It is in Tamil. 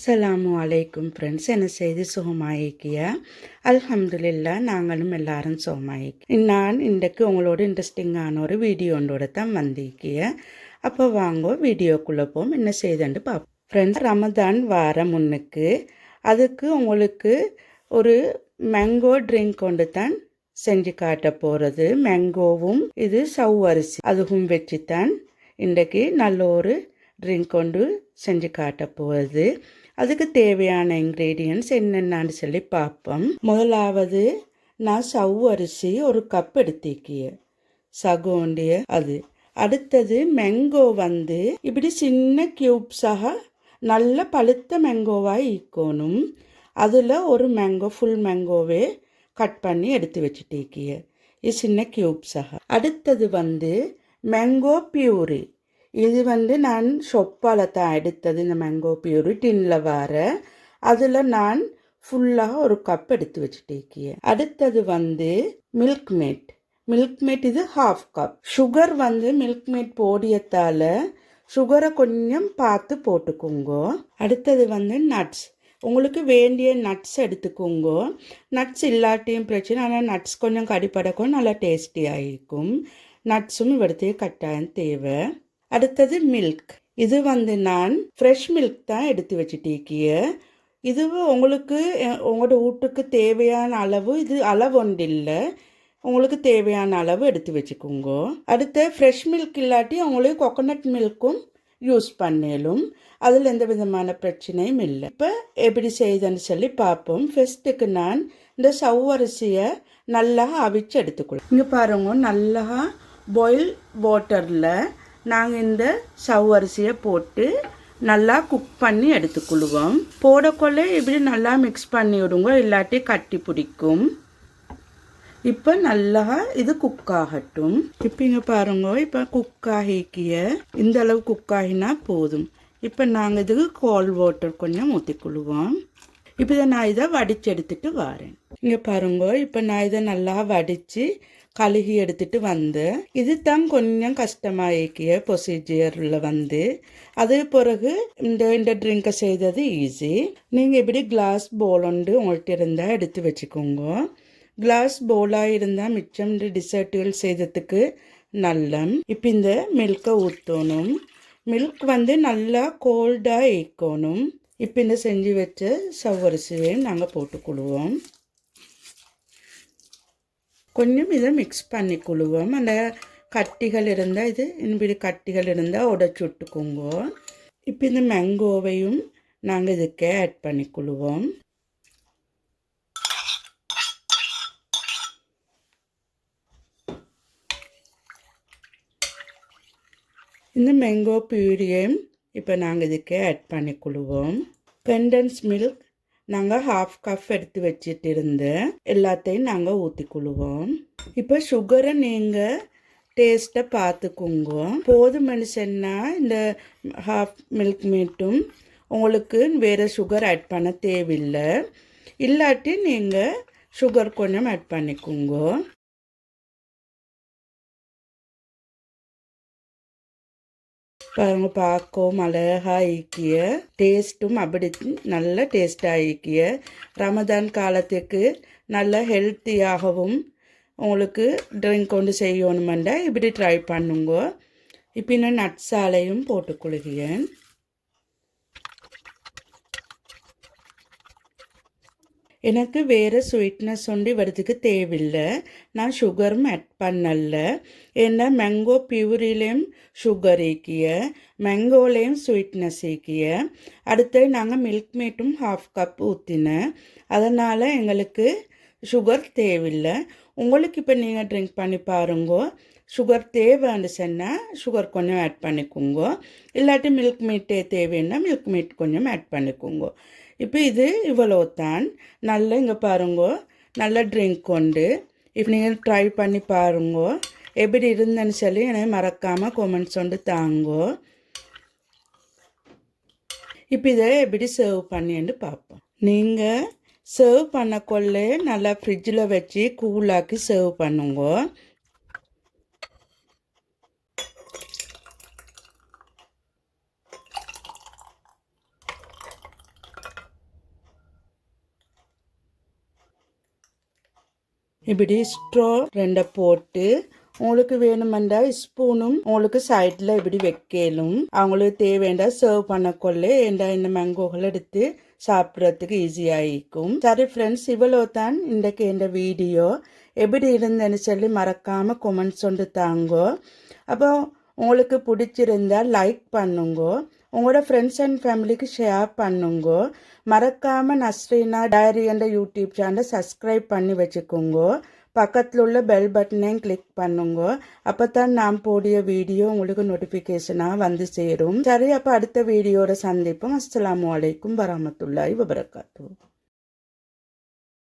அஸ்ஸலாமு அலைக்கும் ஃப்ரெண்ட்ஸ். என்ன செய்தி சுகமாயிக்கிய? அல்ஹம்துலில்லா, நாங்களும் எல்லாரும் சுகமாயிக்கு. நான் இன்றைக்கு உங்களோட இன்ட்ரெஸ்டிங்கான ஒரு வீடியோண்டோட தான் வந்திருக்கிய. அப்போ வாங்க வீடியோக்குள்ளே போம். என்ன செய்துன்னு பார்ப்போம். ஃப்ரெண்ட்ஸ், ரமதான் வார முன்னுக்கு அதுக்கு உங்களுக்கு ஒரு மேங்கோ ட்ரிங்க் கொண்டு தான் செஞ்சு காட்ட போகிறது. மேங்கோவும் இது சவ்வரிசி அதுவும் வச்சு தான் இன்றைக்கு நல்ல ஒரு ட்ரிங்க் கொண்டு செஞ்சு காட்ட போகிறது. அதுக்கு தேவையான இன்க்ரீடியன்ட்ஸ் என்னென்னு சொல்லி பார்ப்போம். முதலாவது நான் சவ்வரிசி ஒரு கப் எடுத்திக்கிய சகோண்டிய அது. அடுத்தது மேங்கோ வந்து இப்படி சின்ன க்யூப்ஸாக நல்ல பழுத்த மேங்கோவாக ஈக்கணும். அதில் ஒரு மேங்கோ ஃபுல் மேங்கோவே கட் பண்ணி எடுத்து வச்சுட்டேக்கிய இது சின்ன க்யூப்ஸாக. அடுத்தது வந்து மேங்கோ பியூரி. இது வந்து நான் ஷொப்பால் தான் எடுத்தது. இந்த மேங்கோ பியூரி டின்னில் வர அதில் நான் ஃபுல்லாக ஒரு கப் எடுத்து வச்சுட்டேக்கிய. அடுத்தது வந்து மில்க் மேட் இது ஹாஃப் கப். சுகர் வந்து மில்க் மேட் போடியத்தால் சுகரை கொஞ்சம் பார்த்து போட்டுக்கோங்க. அடுத்தது வந்து நட்ஸ். உங்களுக்கு வேண்டிய நட்ஸ் எடுத்துக்கோங்க. நட்ஸ் இல்லாட்டியும் பிரச்சனை, ஆனால் நட்ஸ் கொஞ்சம் கடிப்படக்கும் நல்லா டேஸ்டியாக இருக்கும். நட்ஸும் இவடத்தையே கட்டாயம் தேவை. அடுத்தது மில்க். இது வந்து நான் ஃப்ரெஷ் மில்க் தான் எடுத்து வச்சுட்டேக்கிய. இது உங்களுக்கு உங்களோட வீட்டுக்கு தேவையான அளவு, இது அளவு ஒன்று இல்லை, உங்களுக்கு தேவையான அளவு எடுத்து வச்சுக்கோங்க. அடுத்து ஃப்ரெஷ் மில்க் இல்லாட்டி உங்களுக்கு கோகோனட் மில்க்கும் யூஸ் பண்ணலும், அதில் எந்த விதமான பிரச்சனையும் இல்லை. இப்போ எப்படி செய்யுதுன்னு சொல்லி பார்ப்போம். ஃபஸ்ட்டுக்கு நான் இந்த சவ்வரிசியை நல்லா அவிச்சு எடுத்துக்கொள்ளும். இங்கே பாருங்க, நல்லா பாயில் வாட்டரில் நாங்கள் இந்த சவ்வரிசியை போட்டு நல்லா குக் பண்ணி எடுத்துக்கொள்வோம். போடக்கொள்ள இப்படி நல்லா மிக்ஸ் பண்ணி விடுங்க, இல்லாட்டி கட்டி பிடிக்கும். இப்போ நல்லா இது குக் ஆகட்டும். இப்போ இங்கே பாருங்க, இப்போ குக் ஆகிக்கிய இந்த அளவு குக் ஆகினா போதும். இப்போ நாங்கள் இதுக்கு கோல்ட் வாட்டர் கொஞ்சம் ஊற்றிக்கொள்வோம். இப்போ இதை நான் இதை வடித்து எடுத்துட்டு வரேன். இங்கே பாருங்க, இப்போ நான் இதை நல்லா வடித்து கழுகி எடுத்துட்டு வந்து இது தான் கொஞ்சம் கஷ்டமாகிக்கிய ப்ரொசீஜரில் வந்து. அது பிறகு இந்த ட்ரிங்கை செய்தது ஈஸி. நீங்கள் இப்படி கிளாஸ் பவுல் ஒன்று உங்கள்கிட்ட இருந்தால் எடுத்து வச்சுக்கோங்க. கிளாஸ் பவுலாக இருந்தால் மிச்சம் டிசர்ட்டுகள் செய்ததுக்கு நல்ல. இப்போ இந்த மில்கை ஊற்றணும். மில்க் வந்து நல்லா கோல்டாக ஏற்கணும். இப்போ இந்த செஞ்சு வச்ச சவ்வரிசியையும் நாங்கள் போட்டுக்கொள்வோம். கொஞ்சம் இதை மிக்ஸ் பண்ணி கொள்வோம். அந்த கட்டிகள் இருந்தால் இது இப்படி கட்டிகள் இருந்தால் உடச்சி விட்டுக்கோங்க. இப்போ இந்த மேங்கோவையும் நாங்கள் இதுக்கே ஆட் பண்ணிக்கொள்வோம். இந்த மேங்கோ பியூரியையும் இப்போ நாங்கள் இதுக்கே ஆட் பண்ணிக்கொள்வோம். கண்டென்ஸ் மில்க் நாங்கள் ஹாஃப் கப் எடுத்து வச்சுட்டு இருந்தேன். எல்லாத்தையும் நாங்கள் ஊற்றிக்கொள்வோம். இப்போ சுகரை நீங்கள் டேஸ்ட்டை பார்த்துக்கோங்க. போதும்னு சொன்னால் இந்த ஹாஃப் மில்க் மேட்டும் உங்களுக்கு வேறு சுகர் ஆட் பண்ண தேவையில்லை. இல்லாட்டி நீங்கள் சுகர் கொஞ்சம் ஆட் பண்ணிக்கோங்க. பாருங்க, பார்க்கவும் அழகாக ஈக்கிய, டேஸ்ட்டும் அப்படி நல்ல டேஸ்டாக ஈக்கிய. ரமதான் காலத்துக்கு நல்ல ஹெல்த்தியாகவும் உங்களுக்கு ட்ரிங்க் கொண்டு செய்யணுமெண்டா இப்படி ட்ரை பண்ணுங்க. இப்போ இன்னும் நட்ஸாலையும் போட்டுக்கொள்கிறேன். எனக்கு வேறு ஸ்வீட்னஸ் ஒன்று வரதுக்கு தேவையில்லை. நான் சுகரும் ஆட் பண்ணல. ஏன்னா மேங்கோ பியூரிலையும் சுகர் ஈக்கிய, மேங்கோலையும் ஸ்வீட்னஸ் ஈக்கிய. அடுத்து நாங்கள் மில்க் மேட்டும் ஹாஃப் கப் ஊற்றினேன். அதனால் எங்களுக்கு சுகர் தேவையில்லை. உங்களுக்கு இப்போ நீங்கள் ட்ரிங்க் பண்ணி பாருங்கோ. சுகர் தேவைன்னு சொன்னால் சுகர் கொஞ்சம் ஆட் பண்ணிக்கோங்க. இல்லாட்டி மில்க் மேட்டே தேவைன்னா மில்க் மேட் கொஞ்சம் ஆட் பண்ணிக்கோங்க. இப்போ இது இவ்வளோ தான். நல்லா இங்கே பாருங்கோ, நல்ல ட்ரிங்க் கொண்டு இப்போ நீங்கள் ட்ரை பண்ணி பாருங்கோ. எப்படி இருந்தேன்னு சொல்லி எனக்கு மறக்காமல் கொமெண்ட்ஸ் கொண்டு தாங்கோ. இப்போ இதை எப்படி சர்வ் பண்ணின்னு பார்ப்போம். நீங்கள் சர்வ் பண்ணக்கொள்ள நல்லா ஃப்ரிட்ஜில் வச்சு கூலாக்கி சர்வ் பண்ணுங்க. இப்படி ஸ்ட்ரோ ரெண்டை போட்டு உங்களுக்கு வேணுமெண்டா ஸ்பூனும் உங்களுக்கு சைடில் இப்படி வைக்கலும் அவங்களுக்கு தேவைண்டா சர்வ் பண்ணக்கொள்ள ஏண்டா இந்த மேங்கோகள் எடுத்து சாப்பிட்றதுக்கு ஈஸியாகிக்கும். சரி ஃப்ரெண்ட்ஸ், இவ்வளோ தான் இன்றைக்கு இந்த வீடியோ. எப்படி இருந்தேன்னு சொல்லி மறக்காமல் கொமெண்ட்ஸ் கொண்டு தாங்கோ. அப்போ உங்களுக்கு பிடிச்சிருந்தா லைக் பண்ணுங்க, உங்களோட ஃப்ரெண்ட்ஸ் அண்ட் ஃபேமிலிக்கு ஷேர் பண்ணுங்க. மறக்காமல் நஸ்ரீனா டைரி என்ற யூடியூப் சேனலை சப்ஸ்கிரைப் பண்ணி வச்சுக்கோங்க. பக்கத்தில் உள்ள பெல் பட்டனையும் கிளிக் பண்ணுங்க. அப்போ தான் நான் போடிய வீடியோ உங்களுக்கு நோட்டிஃபிகேஷனாக வந்து சேரும். சரி, அப்போ அடுத்த வீடியோட சந்திப்போம். அஸ்ஸலாமு அலைக்கும் வரஹ்மத்துல்லாஹி வபரகாத்துஹு.